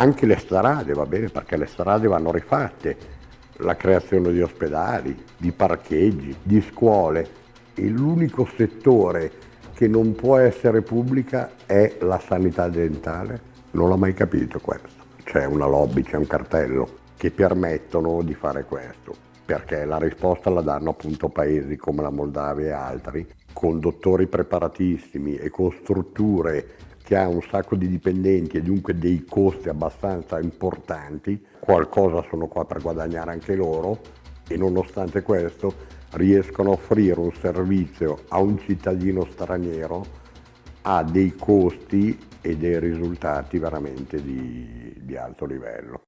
Anche le strade, va bene, perché le strade vanno rifatte, la creazione di ospedali, di parcheggi, di scuole. E l'unico settore che non può essere pubblica è la sanità dentale. Non l'ho mai capito questo. C'è una lobby, c'è un cartello che permettono di fare questo, perché la risposta la danno appunto paesi come la Moldavia e altri, con dottori preparatissimi e con strutture che ha un sacco di dipendenti e dunque dei costi abbastanza importanti. Qualcosa sono qua per guadagnare anche loro e nonostante questo riescono a offrire un servizio a un cittadino straniero a dei costi e dei risultati veramente di alto livello.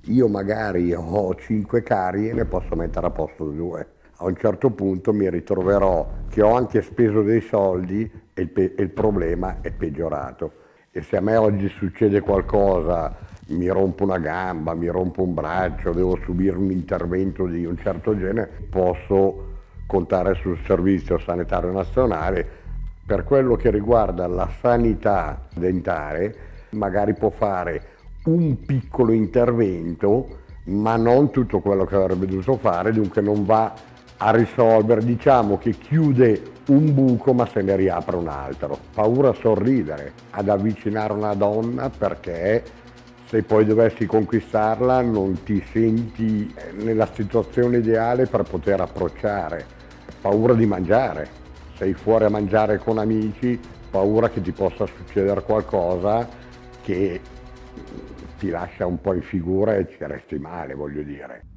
Io magari ho 5 cari e ne posso mettere a posto 2. A un certo punto mi ritroverò che ho anche speso dei soldi e il problema è peggiorato. E se a me oggi succede qualcosa, mi rompo una gamba, mi rompo un braccio, devo subire un intervento di un certo genere, posso contare sul Servizio Sanitario Nazionale. Per quello che riguarda la sanità dentale, magari può fare un piccolo intervento, ma non tutto quello che avrebbe dovuto fare, dunque non va a risolvere, diciamo che chiude un buco ma se ne riapre un altro. Paura a sorridere, ad avvicinare una donna perché se poi dovessi conquistarla non ti senti nella situazione ideale per poter approcciare. Paura di mangiare, sei fuori a mangiare con amici, paura che ti possa succedere qualcosa che ti lascia un po' in figura e ci resti male, voglio dire.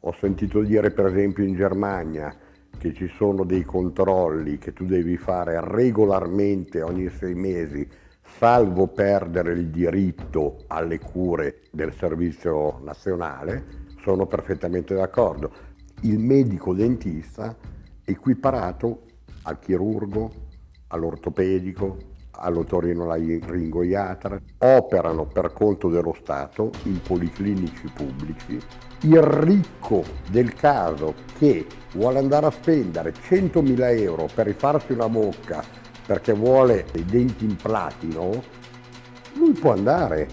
Ho sentito dire per esempio in Germania che ci sono dei controlli che tu devi fare regolarmente ogni 6 mesi, salvo perdere il diritto alle cure del servizio nazionale. Sono perfettamente d'accordo. Il medico dentista è equiparato al chirurgo, all'ortopedico, all'otorrinolaringoiatra, operano per conto dello Stato in policlinici pubblici. Il ricco del caso che vuole andare a spendere 100.000 euro per rifarsi una bocca perché vuole i denti in platino, lui può andare,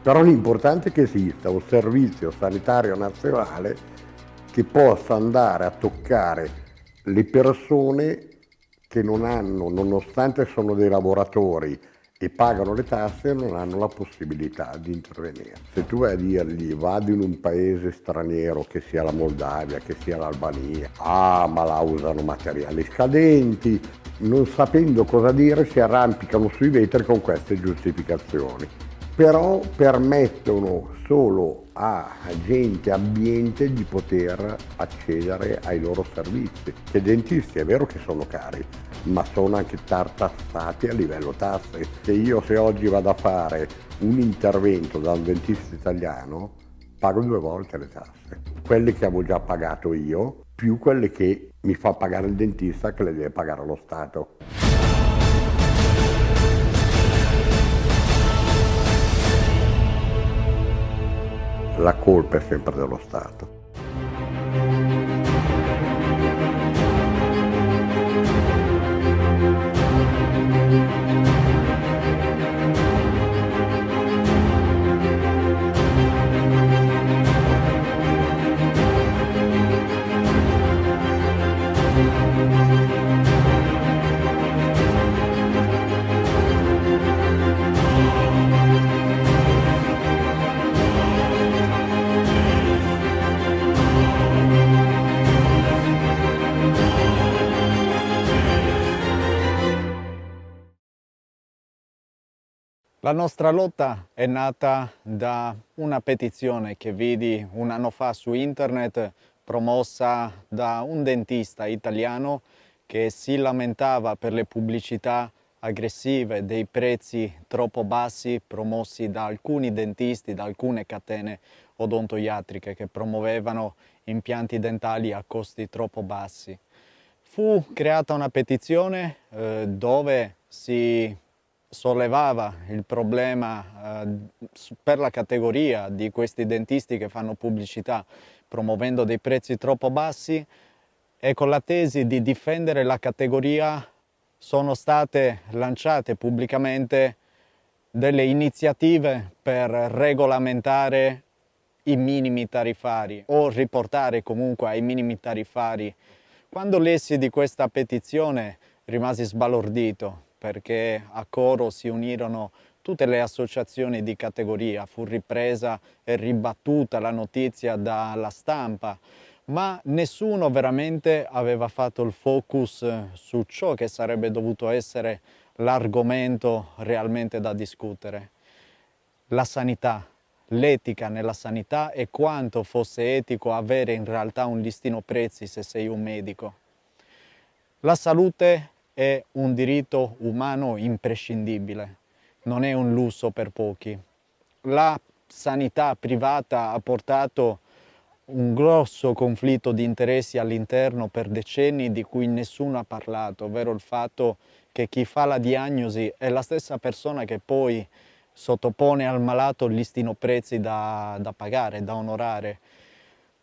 però l'importante è che esista un servizio sanitario nazionale che possa andare a toccare le persone che non hanno, nonostante sono dei lavoratori e pagano le tasse, non hanno la possibilità di intervenire. Se tu vai a dirgli vado in un paese straniero, che sia la Moldavia, che sia l'Albania, ma là usano materiali scadenti, non sapendo cosa dire si arrampicano sui vetri con queste giustificazioni. Però permettono solo a gente abbiente di poter accedere ai loro servizi. Che i dentisti è vero che sono cari, ma sono anche tartassati a livello tasse. Se oggi vado a fare un intervento da un dentista italiano, pago 2 volte le tasse. Quelle che avevo già pagato io, più quelle che mi fa pagare il dentista che le deve pagare lo Stato. La colpa è sempre dello Stato. La nostra lotta è nata da una petizione che vidi un anno fa su internet promossa da un dentista italiano che si lamentava per le pubblicità aggressive dei prezzi troppo bassi promossi da alcuni dentisti, da alcune catene odontoiatriche che promuovevano impianti dentali a costi troppo bassi. Fu creata una petizione dove si sollevava il problema per la categoria di questi dentisti che fanno pubblicità promuovendo dei prezzi troppo bassi, e con la tesi di difendere la categoria sono state lanciate pubblicamente delle iniziative per regolamentare i minimi tariffari o riportare comunque ai minimi tariffari. Quando lessi di questa petizione rimasi sbalordito, perché a coro si unirono tutte le associazioni di categoria, fu ripresa e ribattuta la notizia dalla stampa, ma nessuno veramente aveva fatto il focus su ciò che sarebbe dovuto essere l'argomento realmente da discutere: la sanità, l'etica nella sanità e quanto fosse etico avere in realtà un listino prezzi se sei un medico. La salute è un diritto umano imprescindibile, non è un lusso per pochi. La sanità privata ha portato un grosso conflitto di interessi all'interno per decenni di cui nessuno ha parlato, ovvero il fatto che chi fa la diagnosi è la stessa persona che poi sottopone al malato il listino prezzi da pagare, da onorare.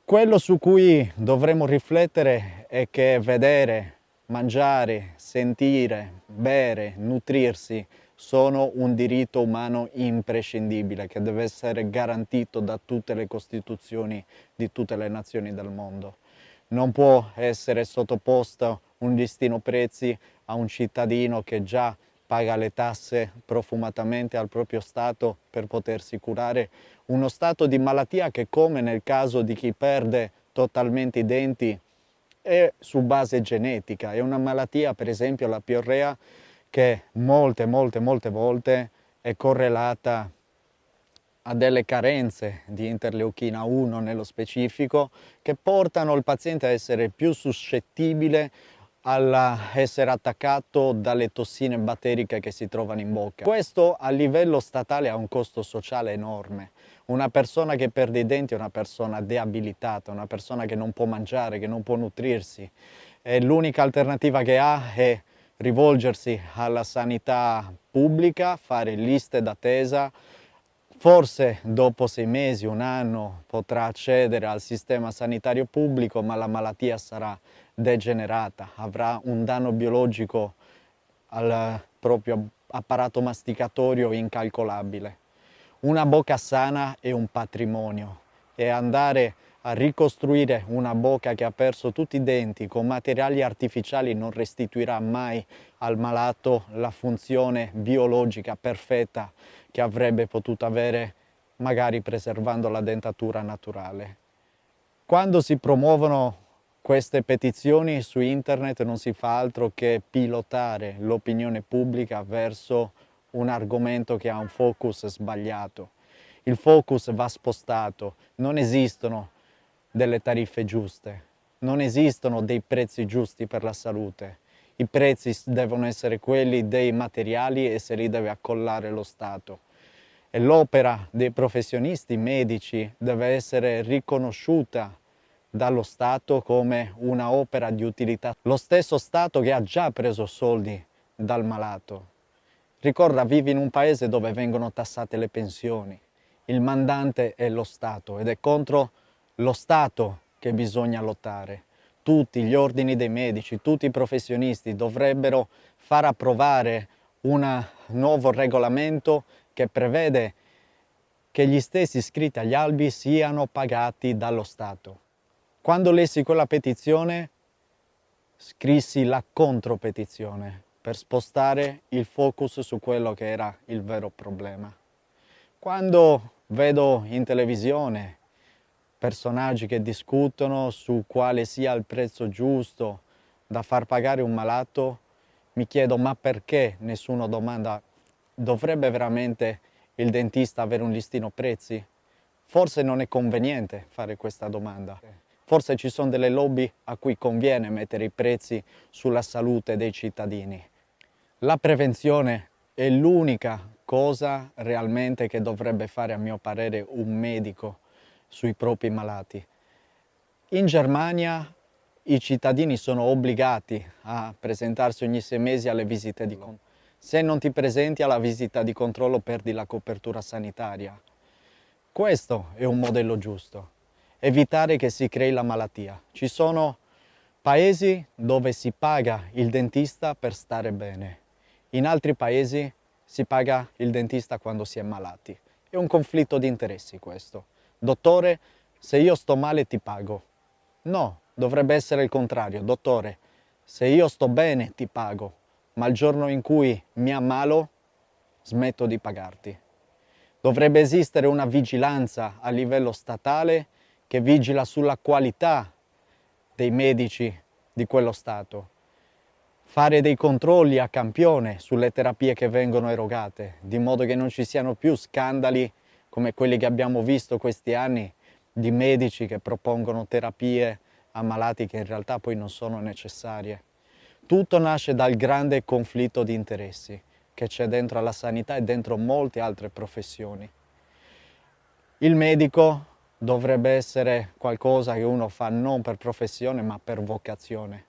Quello su cui dovremmo riflettere è che vedere, mangiare, sentire, bere, nutrirsi sono un diritto umano imprescindibile che deve essere garantito da tutte le costituzioni di tutte le nazioni del mondo. Non può essere sottoposto un listino prezzi a un cittadino che già paga le tasse profumatamente al proprio Stato per potersi curare uno stato di malattia che, come nel caso di chi perde totalmente i denti, è su base genetica. È una malattia, per esempio la piorrea, che molte volte è correlata a delle carenze di interleuchina 1 nello specifico, che portano il paziente a essere più suscettibile all'essere attaccato dalle tossine batteriche che si trovano in bocca. Questo a livello statale ha un costo sociale enorme. Una persona che perde i denti è una persona deabilitata, una persona che non può mangiare, che non può nutrirsi, e l'unica alternativa che ha è rivolgersi alla sanità pubblica, fare liste d'attesa. Forse dopo 6 mesi, un anno potrà accedere al sistema sanitario pubblico, ma la malattia sarà degenerata, avrà un danno biologico al proprio apparato masticatorio incalcolabile. Una bocca sana è un patrimonio, e andare a ricostruire una bocca che ha perso tutti i denti con materiali artificiali non restituirà mai al malato la funzione biologica perfetta che avrebbe potuto avere, magari preservando la dentatura naturale. Quando si promuovono queste petizioni su internet non si fa altro che pilotare l'opinione pubblica verso un argomento che ha un focus sbagliato. Il focus va spostato, non esistono delle tariffe giuste, non esistono dei prezzi giusti per la salute. I prezzi devono essere quelli dei materiali e se li deve accollare lo Stato. E l'opera dei professionisti medici deve essere riconosciuta dallo Stato come una opera di utilità. Lo stesso Stato che ha già preso soldi dal malato. Ricorda, vivi in un paese dove vengono tassate le pensioni. Il mandante è lo Stato ed è contro lo Stato che bisogna lottare. Tutti gli ordini dei medici, tutti i professionisti dovrebbero far approvare un nuovo regolamento che prevede che gli stessi iscritti agli albi siano pagati dallo Stato. Quando lessi quella petizione, scrissi la contropetizione per spostare il focus su quello che era il vero problema. Quando vedo in televisione personaggi che discutono su quale sia il prezzo giusto da far pagare un malato, mi chiedo: ma perché nessuno domanda: dovrebbe veramente il dentista avere un listino prezzi? Forse non è conveniente fare questa domanda. Forse ci sono delle lobby a cui conviene mettere i prezzi sulla salute dei cittadini. La prevenzione è l'unica cosa realmente che dovrebbe fare, a mio parere, un medico sui propri malati. In Germania i cittadini sono obbligati a presentarsi ogni 6 mesi alle visite di controllo. Se non ti presenti alla visita di controllo perdi la copertura sanitaria. Questo è un modello giusto. Evitare che si crei la malattia. Ci sono paesi dove si paga il dentista per stare bene. In altri paesi si paga il dentista quando si è malati. È un conflitto di interessi questo. Dottore, se io sto male ti pago. No, dovrebbe essere il contrario. Dottore, se io sto bene ti pago, ma il giorno in cui mi ammalo smetto di pagarti. Dovrebbe esistere una vigilanza a livello statale che vigila sulla qualità dei medici di quello Stato. Fare dei controlli a campione sulle terapie che vengono erogate, di modo che non ci siano più scandali come quelli che abbiamo visto questi anni di medici che propongono terapie a malati che in realtà poi non sono necessarie. Tutto nasce dal grande conflitto di interessi che c'è dentro alla sanità e dentro molte altre professioni. Il medico dovrebbe essere qualcosa che uno fa non per professione ma per vocazione.